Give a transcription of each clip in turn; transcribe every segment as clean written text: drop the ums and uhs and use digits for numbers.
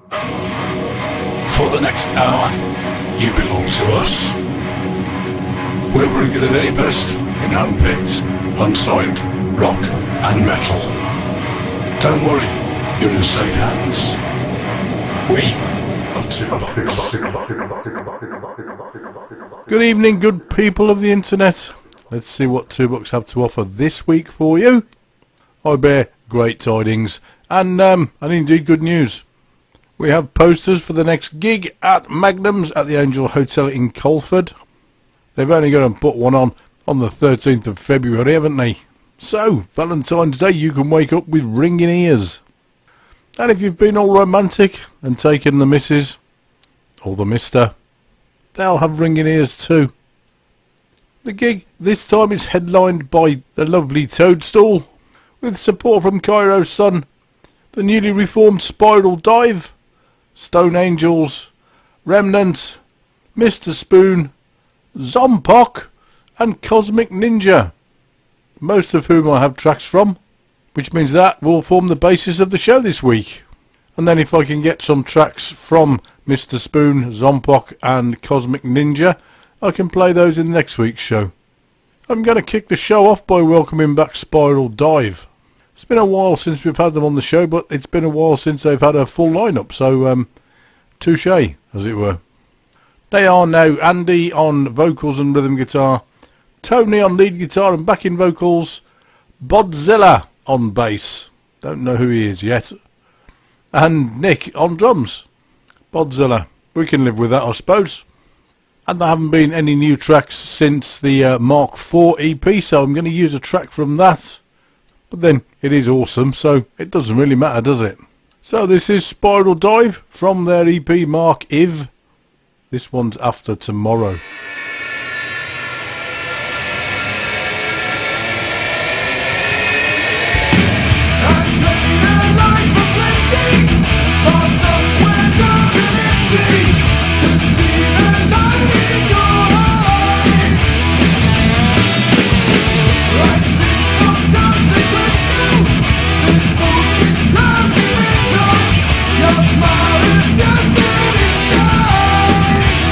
For the next hour, you belong to us. We'll bring you the very best in hand-picked, unsigned rock and metal. Don't worry, you're in safe hands. We are Toolbox. Good evening, good people of the internet. Let's see what Toolbox have to offer this week for you. I bear great tidings and indeed good news. We have posters for the next gig at Magnum's at the Angel Hotel in Colford. They've only got to put one on the 13th of February, haven't they? So, Valentine's Day, you can wake up with ringing ears. And if you've been all romantic and taken the missus, or the mister, they'll have ringing ears too. The gig this time is headlined by the lovely Toadstool, with support from Cairo Son, the newly reformed Spiral Dive, Stone Angels, Remnant, Mr. Spoon, Zompok and Cosmic Ninja, most of whom I have tracks from, which means that will form the basis of the show this week. And then if I can get some tracks from Mr. Spoon, Zompok and Cosmic Ninja, I can play those in next week's show. I'm going to kick the show off by welcoming back Spiral Dive. It's been a while since we've had them on the show, but it's been a while since they've had a full lineup, so touche, as it were. They are now Andy on vocals and rhythm guitar, Tony on lead guitar and backing vocals, Bodzilla on bass, don't know who he is yet, and Nick on drums. Bodzilla, we can live with that, I suppose. And there haven't been any new tracks since the Mark IV EP, so I'm going to use a track from that. But then it is awesome, so it doesn't really matter, does it? So this is Spiral Dive from their EP Mark IV. This one's After Tomorrow. Your smile is just a disguise.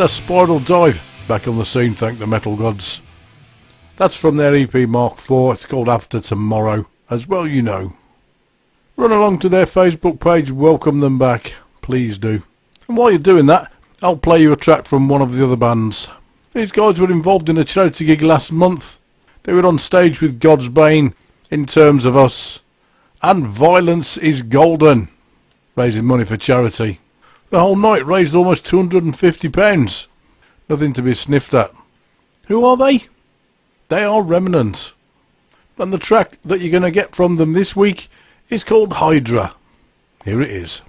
another Spiral Dive back on the scene, thank the metal gods. That's from their EP Mark IV, it's called After Tomorrow, as well you know. Run along to their Facebook page, welcome them back, please do. And while you're doing that, I'll play you a track from one of the other bands. These guys were involved in a charity gig last month. They were on stage with God's Bane, In Terms of Us, and Violence is Golden, raising money for charity. The whole night raised almost £250. Nothing to be sniffed at. Who are they? They are Remnant. And the track that you're going to get from them this week is called Hydra. Here it is.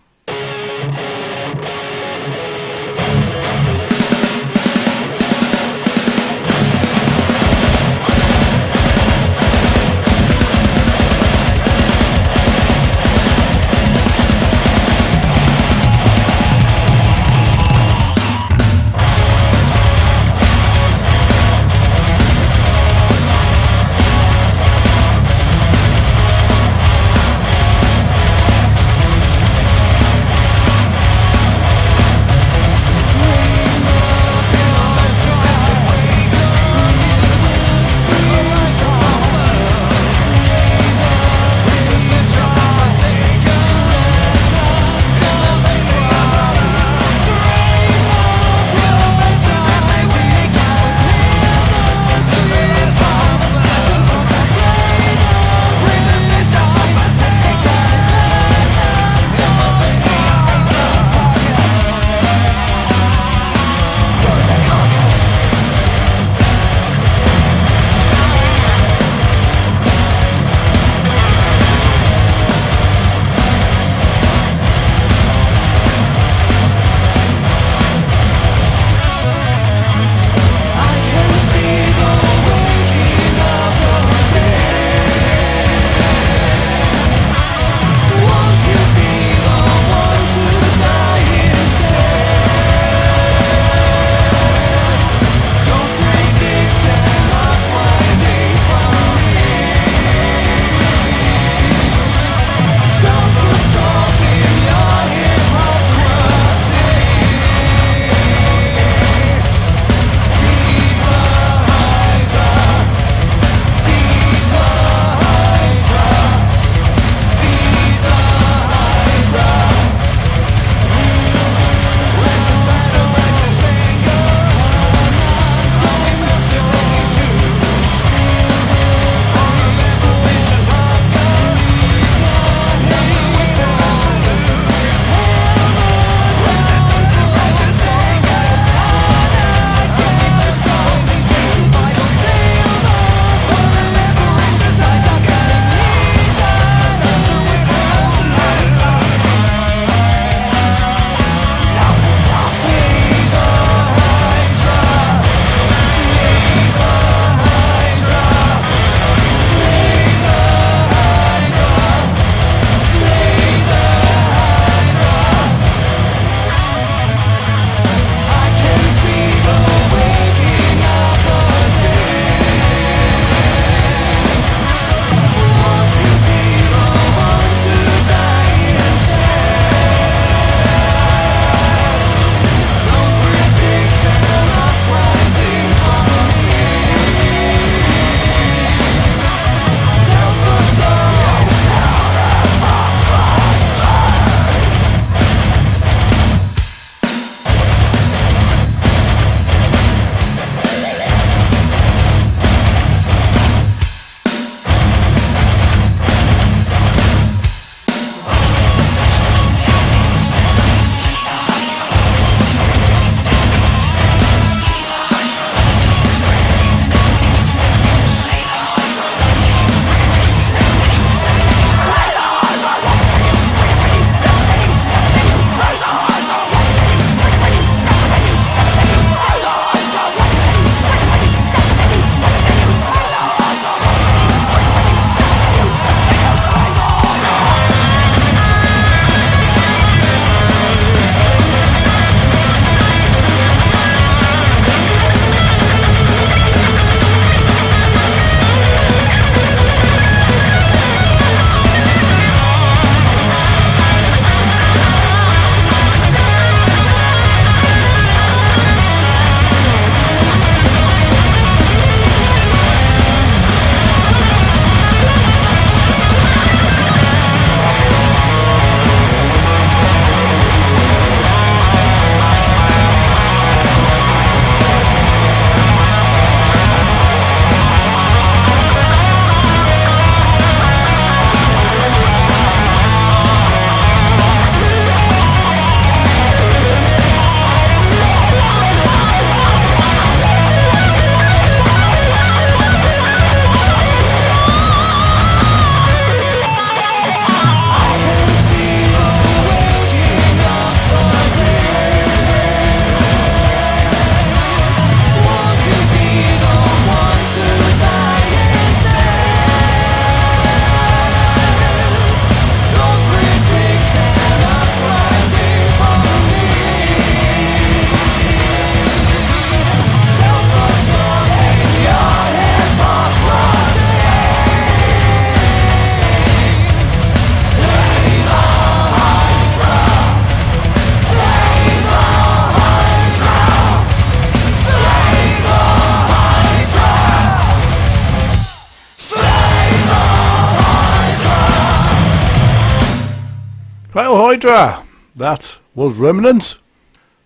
Hydra. That was Remnant.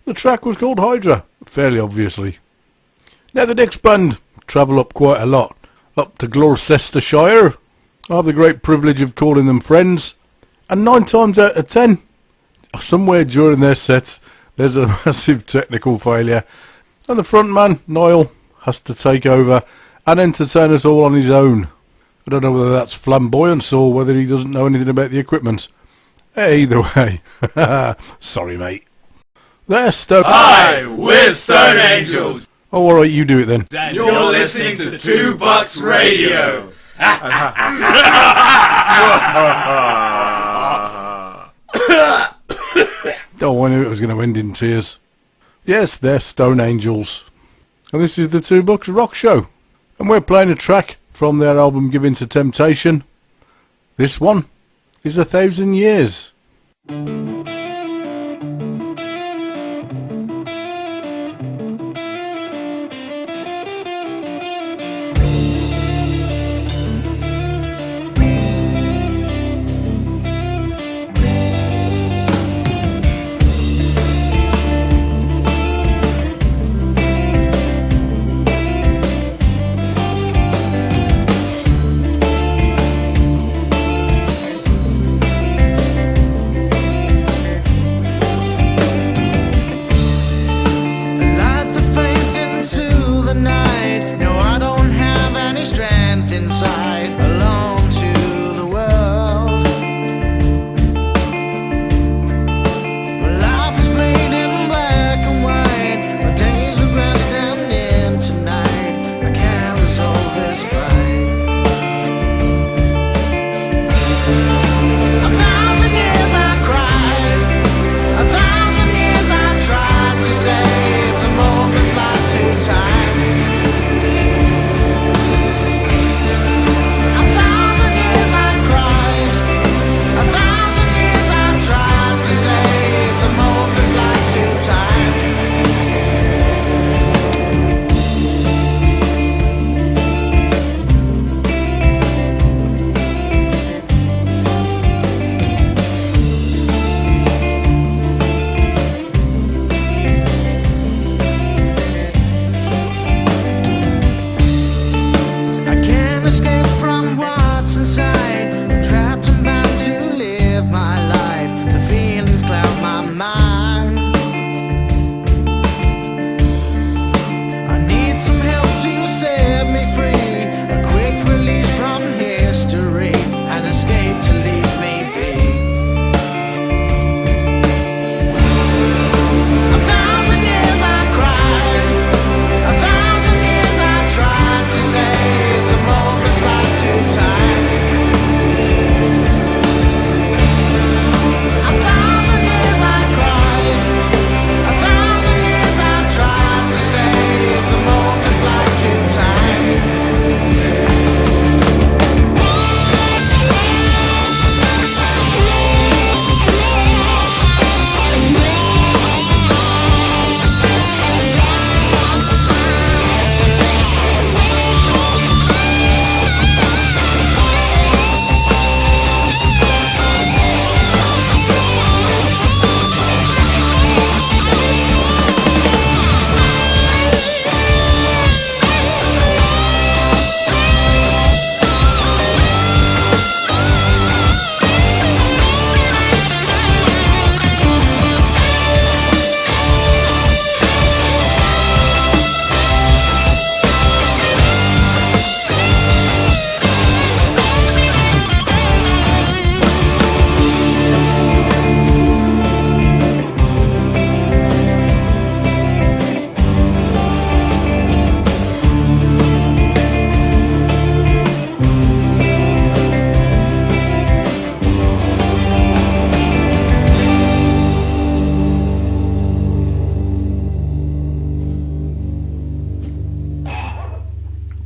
The track was called Hydra, fairly obviously. Now the next band travel up quite a lot, up to Gloucestershire. I have the great privilege of calling them friends, and 9 times out of 10, somewhere during their set, there's a massive technical failure, and the front man, Niall, has to take over and entertain us all on his own. I don't know whether that's flamboyance or whether he doesn't know anything about the equipment. Either way, sorry mate. There, Stone. Hi, we're Stone Angels. Oh, alright, you do it then. And you're listening to 2 Bucks Radio. Oh, I knew it was going to end in tears. Yes, they're Stone Angels. And this is the 2 Bucks Rock Show. And we're playing a track from their album Give In to Temptation. This one is 1,000 Years.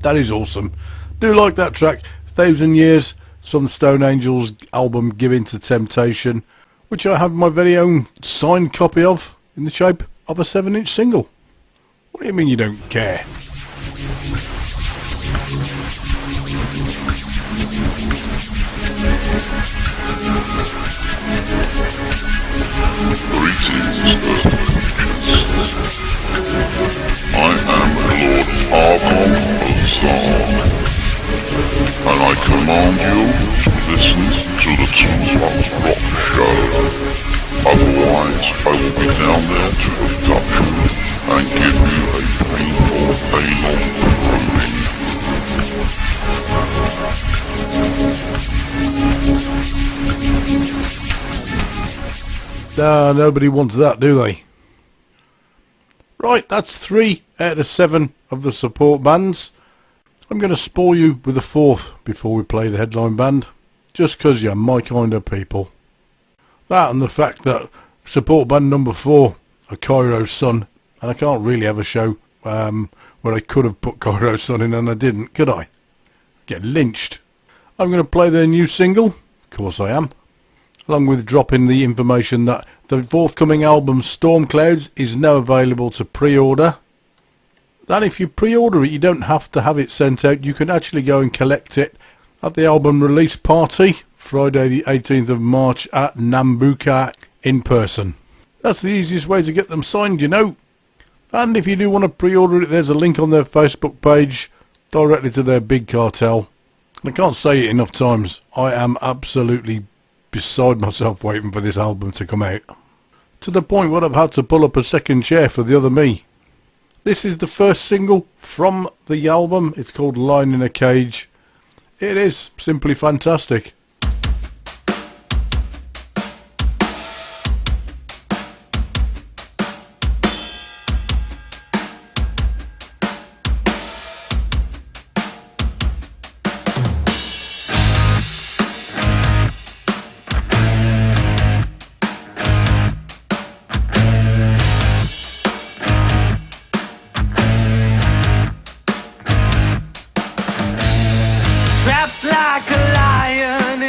That is awesome. Do like that track. 1,000 Years, from the Stone Angels album Give In to Temptation, which I have my very own signed copy of in the shape of a 7-inch single. What do you mean you don't care? Greetings, Earth creatures. I am Lord Argon of Zard, and I command you to listen to the 2 Bucks Rock Show. Otherwise, I will be down there to abduct you and give you a painful anal probing. Nobody wants that, do they? Right, that's 3 out of 7 of the support bands. I'm going to spoil you with a 4th before we play the headline band, just 'cause you're my kind of people. That and the fact that support band number 4 are Cairo Son, and I can't really have a show where I could have put Cairo Son in and I didn't, could I? Get lynched. I'm going to play their new single, of course I am, along with dropping the information that the forthcoming album Storm Clouds is now available to pre-order. And if you pre-order it, you don't have to have it sent out. You can actually go and collect it at the album release party, Friday the 18th of March at Nambuka in person. That's the easiest way to get them signed, you know. And if you do want to pre-order it, there's a link on their Facebook page directly to their big cartel. I can't say it enough times. I am absolutely beside myself waiting for this album to come out. To the point where I've had to pull up a second chair for the other me. This is the first single from the album. It's called Line in a Cage. It is simply fantastic. Trapped like a lion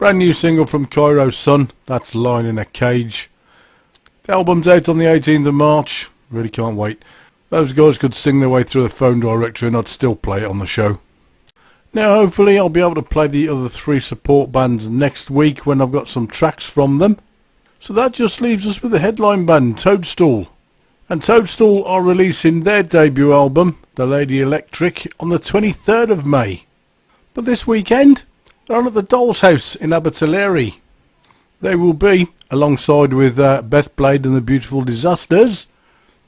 Brand new single from Cairo Son, that's Lion in a Cage. The album's out on the 18th of March, really can't wait. Those guys could sing their way through the phone directory and I'd still play it on the show. Now hopefully I'll be able to play the other 3 support bands next week when I've got some tracks from them. So that just leaves us with the headline band, Toadstool. And Toadstool are releasing their debut album, The Lady Electric, on the 23rd of May. But this weekend, they're on at the Doll's House in Abertillery. They will be, alongside with Beth and the Beautiful Disasters,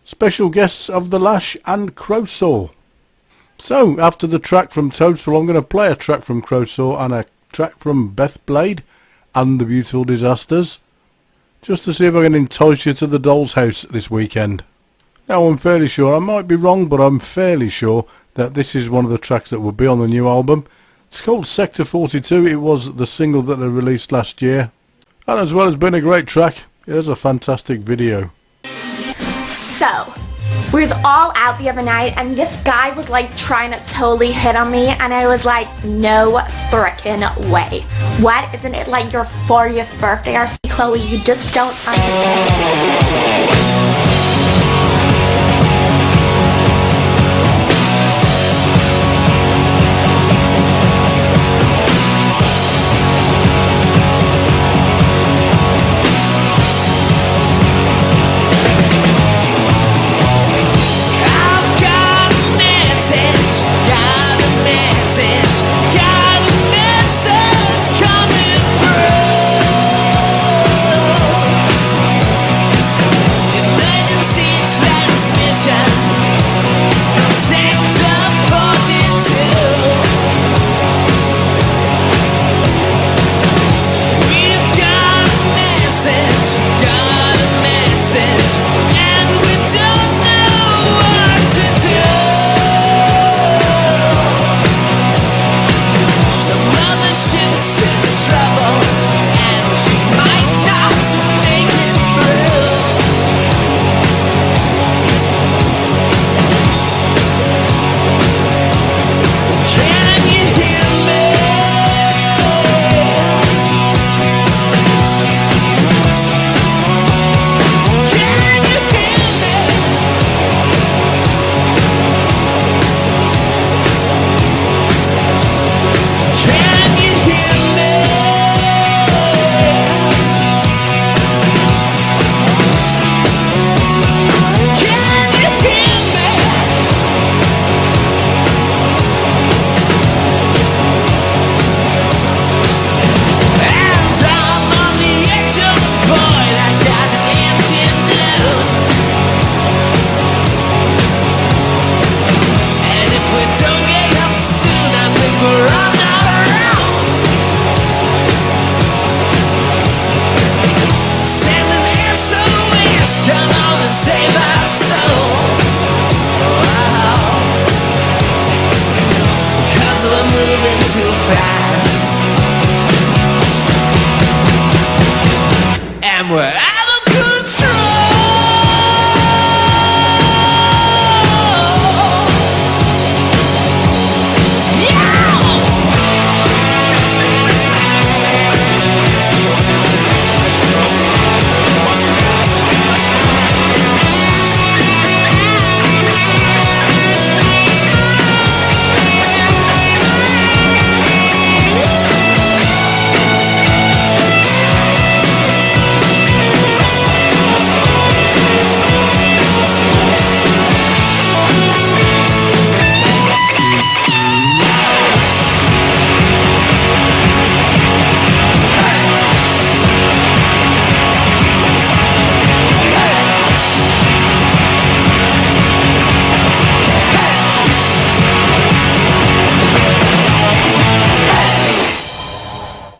special guests of The Lash and Crowsaw. So, after the track from Toadstool, I'm going to play a track from Crowsaw and a track from Beth and the Beautiful Disasters, just to see if I can entice you to the Doll's House this weekend. Now, I'm fairly sure, I might be wrong, but I'm fairly sure that this is one of the tracks that will be on the new album. It's called Sector 42, it was the single that they released last year. And as well as being a great track, it has a fantastic video. So, we was all out the other night and this guy was like trying to totally hit on me and I was like, no frickin' way. What? Isn't it like your 40th birthday or something, Chloe? You just don't understand.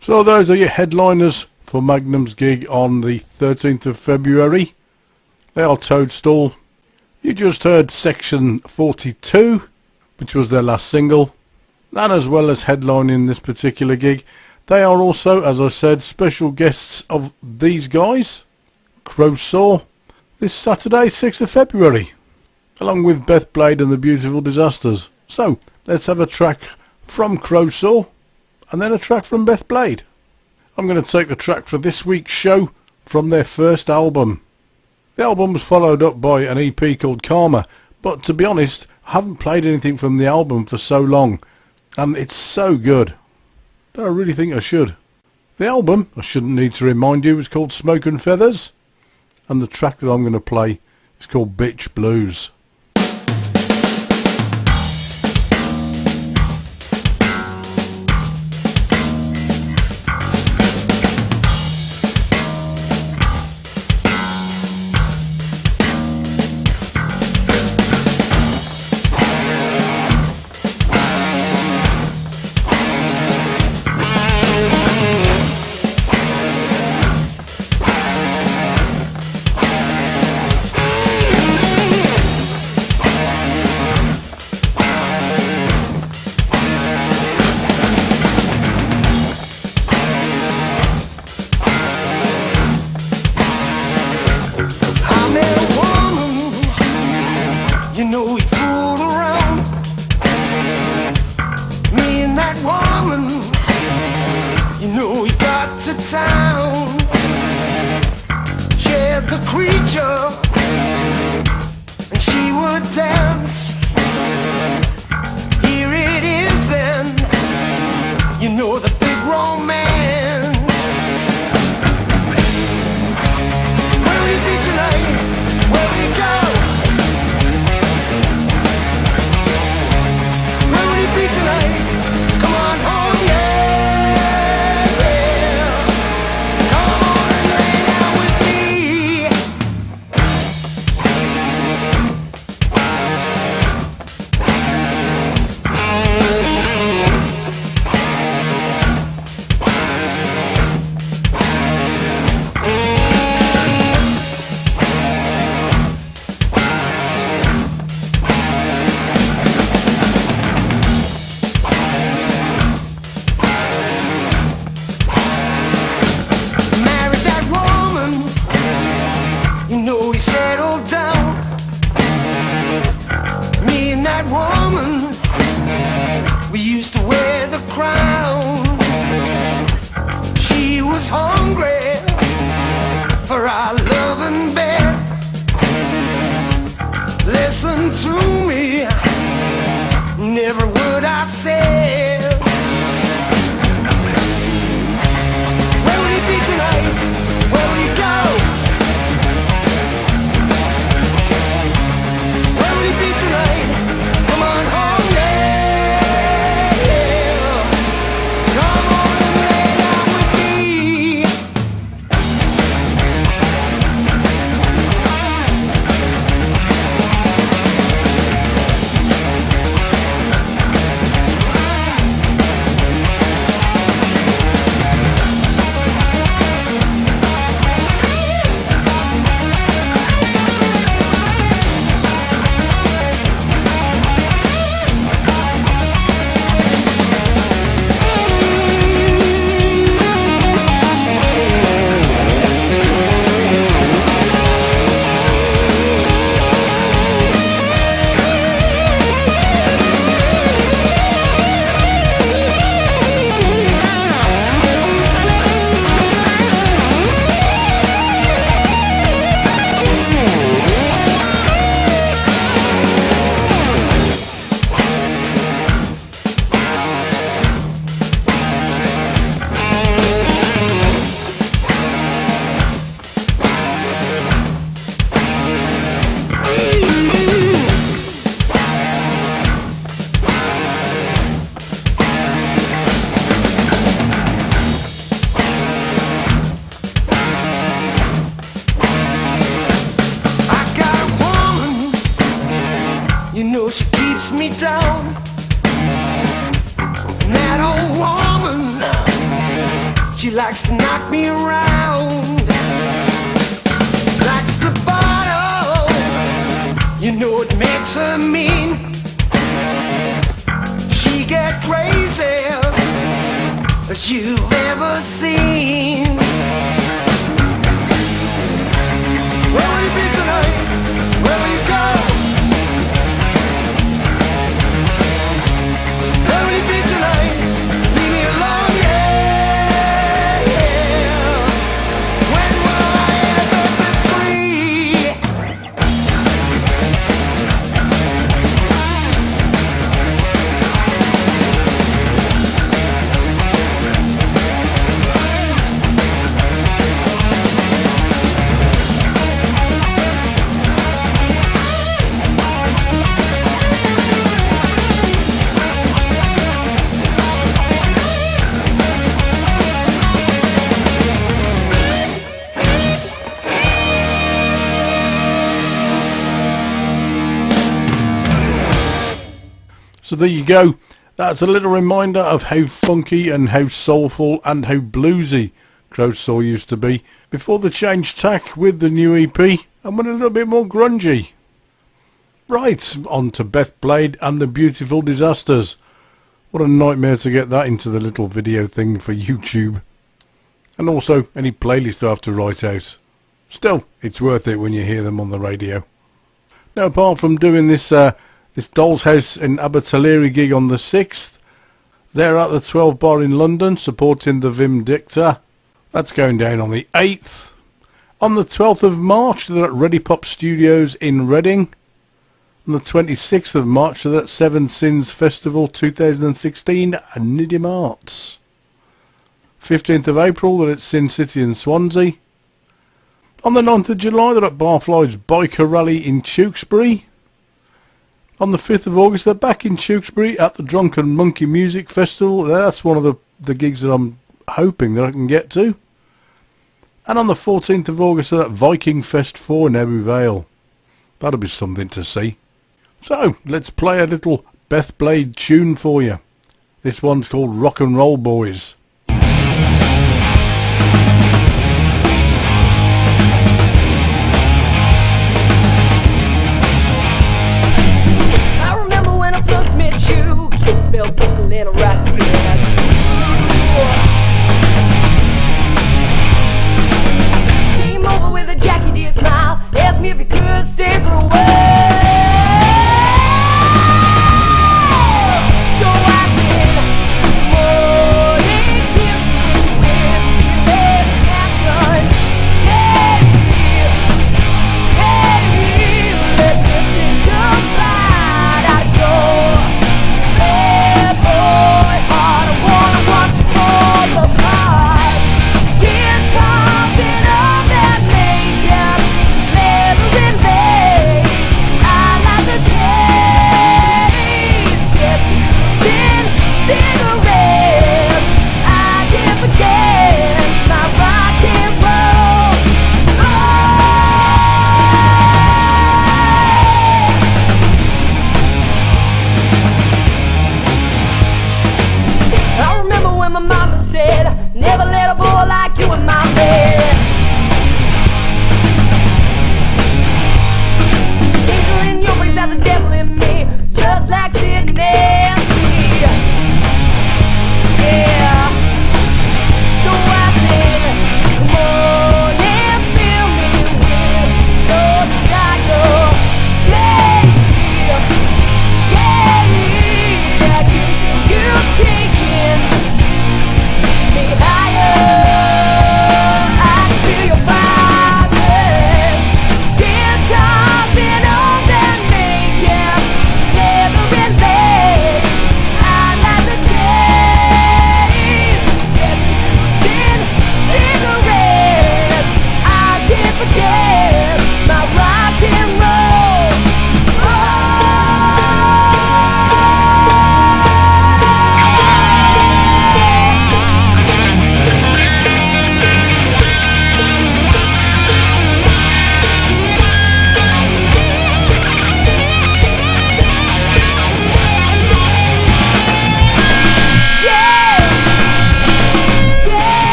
So those are your headliners for Magnum's gig on the 13th of February. They are Toadstool. You just heard Section 42, which was their last single. And as well as headlining this particular gig, they are also, as I said, special guests of these guys, Crowsaw, this Saturday, 6th of February, along with Beth and the Beautiful Disasters. So, let's have a track from Crowsaw, and then a track from Beth. I'm going to take the track for this week's show from their first album. The album was followed up by an EP called Karma, but to be honest, I haven't played anything from the album for so long, and it's so good that I really think I should. The album, I shouldn't need to remind you, is called Smoke and Feathers, and the track that I'm going to play is called Bitch Blues. Likes to knock me around, likes the bottle, you know it makes her mean. She get crazy as you've ever seen. Where will you be tonight? Where will you go? Where will you be tonight? Leave me alone, yeah, yeah. So there you go. That's a little reminder of how funky and how soulful and how bluesy Crowsaw used to be before the change tack with the new EP and went a little bit more grungy. Right, on to Beth Blade and the Beautiful Disasters. What a nightmare to get that into the little video thing for YouTube. And also any playlist I have to write out. Still, it's worth it when you hear them on the radio. Now, apart from doing this Doll's House in Abertillery gig on the 6th, they're at the 12 Bar in London supporting the Vindicta. That's going down on the 8th. On the 12th of March, they're at Ready Pop Studios in Reading. On the 26th of March, they're at Seven Sins Festival 2016 at Nidham Arts. 15th of April, they're at Sin City in Swansea. On the 9th of July, they're at Barfly's Biker Rally in Tewkesbury. On the 5th of August, they're back in Tewkesbury at the Drunken Monkey Music Festival. That's one of the gigs that I'm hoping that I can get to. And on the 14th of August, they're at Viking Fest 4 in Abbey Vale. That'll be something to see. So, let's play a little Beth Blade tune for you. This one's called Rock and Roll Boys. I remember when I first met you, kids spelled buckle in a rat's nest. Came over with a Jackie dear smile, asked me if you could stay for a while.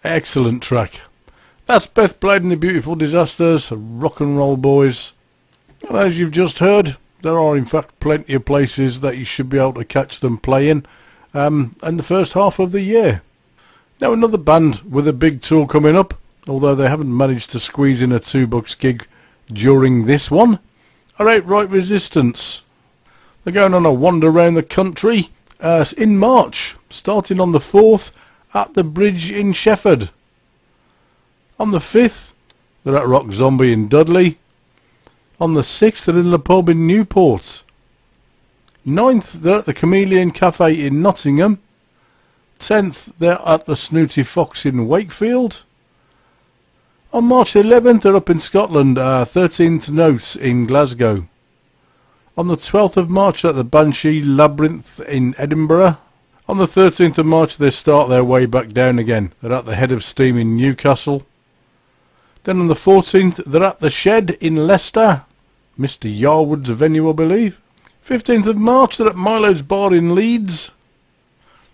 Excellent track. That's Beth Blade and the Beautiful Disasters, Rock and Roll Boys. And as you've just heard, there are in fact plenty of places that you should be able to catch them playing in the first half of the year. Now another band with a big tour coming up, although they haven't managed to squeeze in a $2 gig during this one, are Outright Resistance. They're going on a wander around the country in March, starting on the 4th at the Bridge in Shefford. On the 5th, they're at Rock Zombie in Dudley. On the 6th, they're in the pub in Newport. 9th, they're at the Chameleon Cafe in Nottingham. 10th, they're at the Snooty Fox in Wakefield. On March 11th, they're up in Scotland, 13th Note in Glasgow. On the 12th of March, they're at the Banshee Labyrinth in Edinburgh. On the 13th of March, they start their way back down again. They're at the Head of Steam in Newcastle. Then on the 14th, they're at the Shed in Leicester. Mr. Yarwood's venue, I believe. 15th of March, they're at Milo's Bar in Leeds.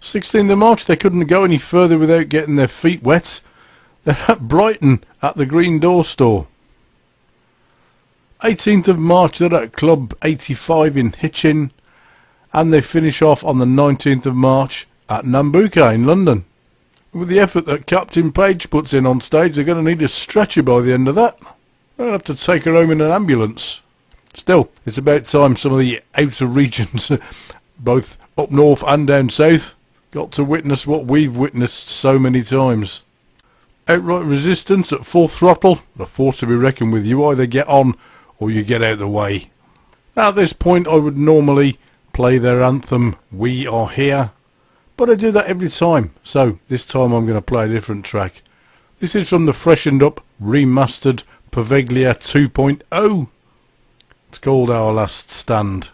16th of March, they couldn't go any further without getting their feet wet. They're at Brighton at the Green Door Store. 18th of March, they're at Club 85 in Hitchin. And they finish off on the 19th of March at Nambucca in London. With the effort that Captain Page puts in on stage, they're going to need a stretcher by the end of that. They'll have to take her home in an ambulance. Still, it's about time some of the outer regions, both up north and down south, got to witness what we've witnessed so many times. Outright resistance at full throttle, a force to be reckoned with. You either get on or you get out of the way. At this point I would normally play their anthem, We Are Here, but I do that every time, so this time I'm going to play a different track. This is from the freshened up, remastered Paveglia 2.0. It's called Our Last Stand.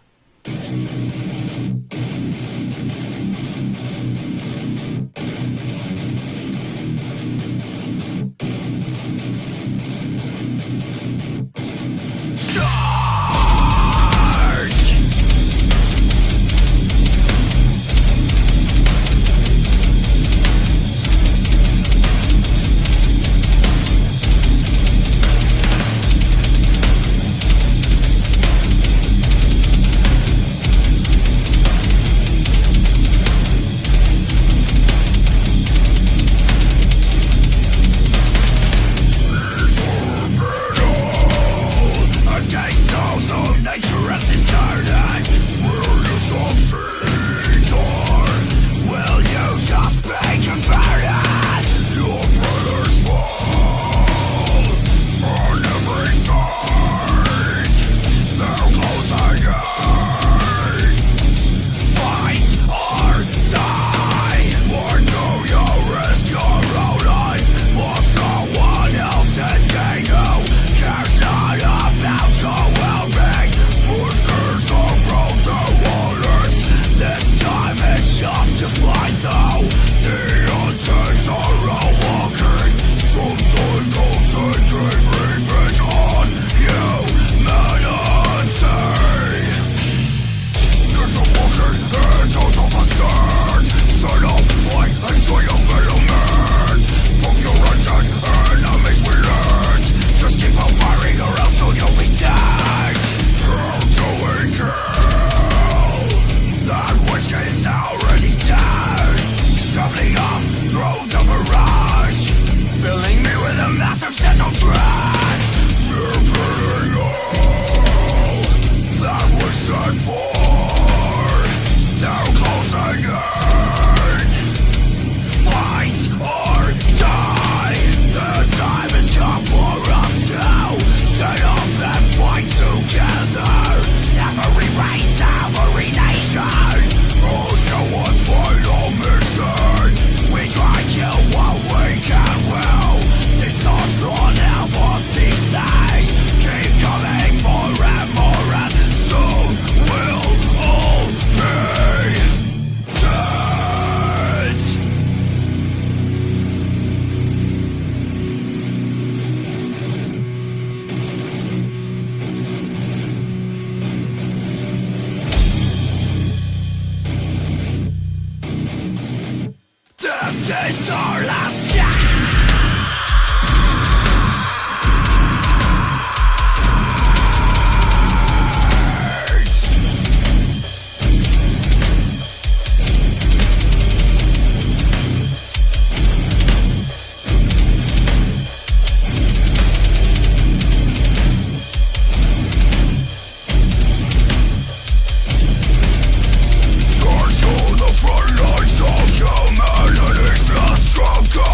Turn to the front lines of humanity, the struggle.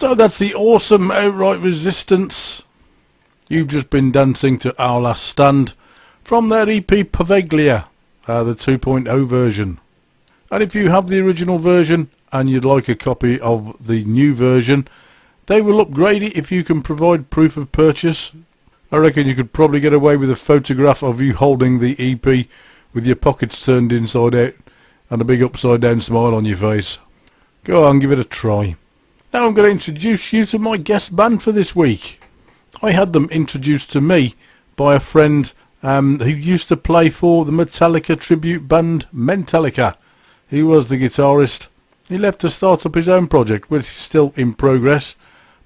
So that's the awesome Outright Resistance. You've just been dancing to Our Last Stand from their EP Paveglia, the 2.0 version. And if you have the original version and you'd like a copy of the new version, they will upgrade it if you can provide proof of purchase. I reckon you could probably get away with a photograph of you holding the EP with your pockets turned inside out and a big upside down smile on your face. Go on, give it a try. Now I'm going to introduce you to my guest band for this week. I had them introduced to me by a friend who used to play for the Metallica tribute band Mentalica. He was the guitarist. He left to start up his own project, which is still in progress.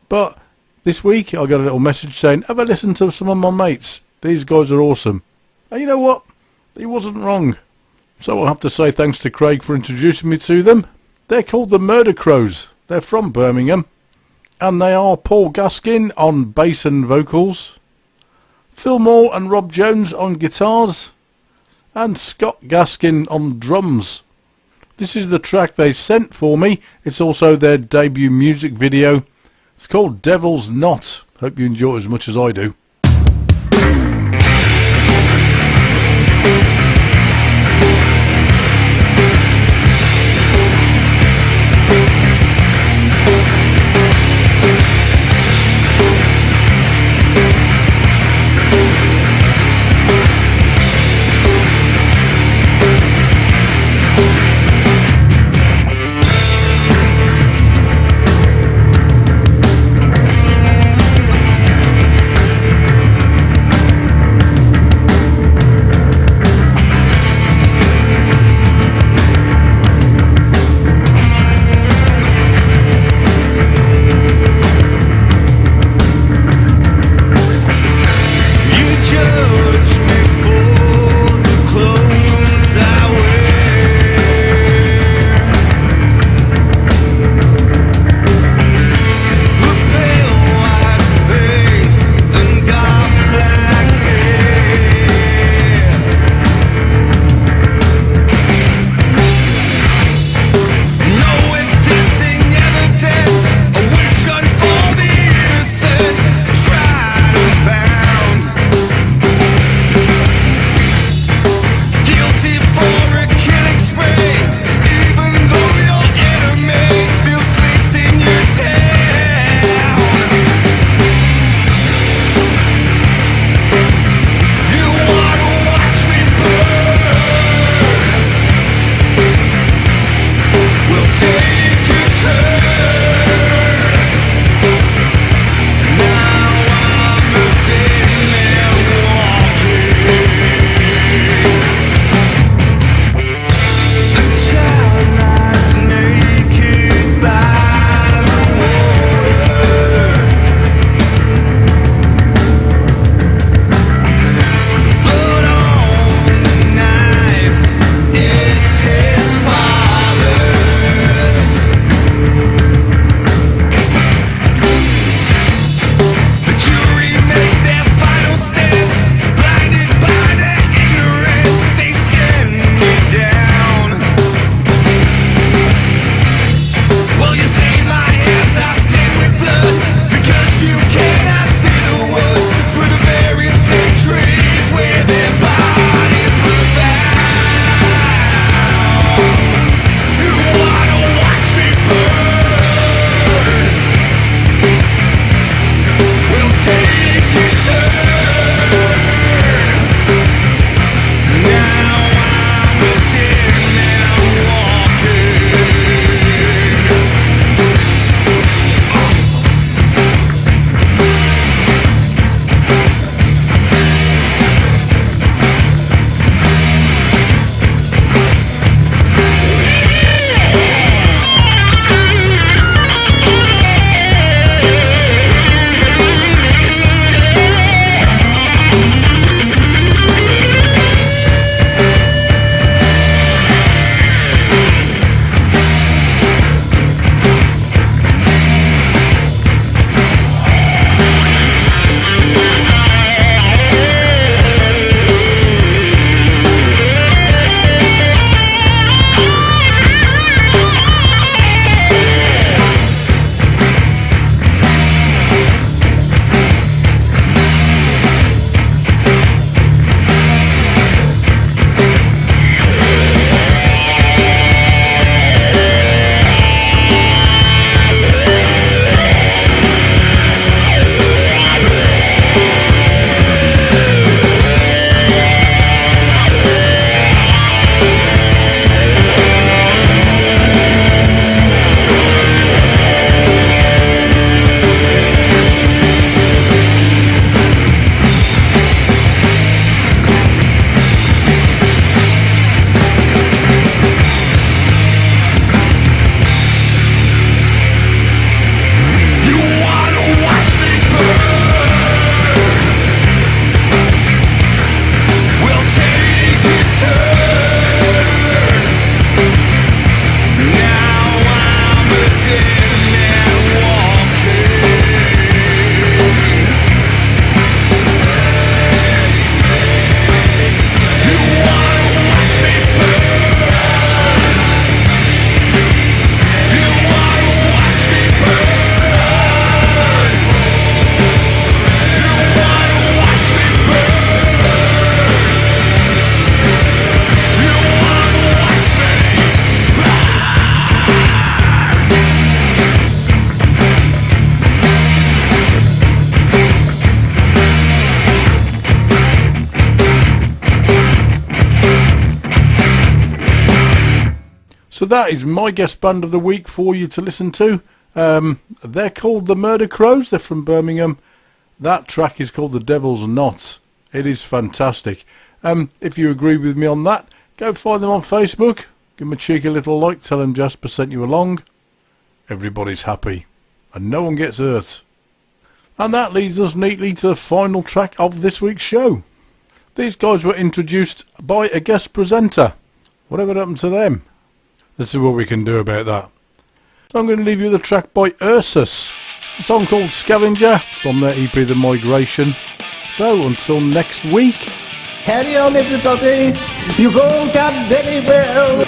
But this week I got a little message saying, have a listen to some of my mates. These guys are awesome. And you know what? He wasn't wrong. So I'll have to say thanks to Craig for introducing me to them. They're called the Murder Crows. They're from Birmingham. And they are Paul Gaskin on bass and vocals, Phil Moore and Rob Jones on guitars, and Scott Gaskin on drums. This is the track they sent for me. It's also their debut music video. It's called Devil's Knot. Hope you enjoy it as much as I do. So that is my guest band of the week for you to listen to. They're called the Murder Crows. They're from Birmingham. That track is called The Devil's Knot. It is fantastic. If you agree with me on that, go find them on Facebook. Give them a cheeky little like. Tell them Jasper sent you along. Everybody's happy. And no one gets hurt. And that leads us neatly to the final track of this week's show. These guys were introduced by a guest presenter. Whatever happened to them? Let's see what we can do about that. So I'm going to leave you with a track by Ursus. It's a song called Scavenger from their EP The Migration. So until next week. Carry on, everybody. You won't get very well.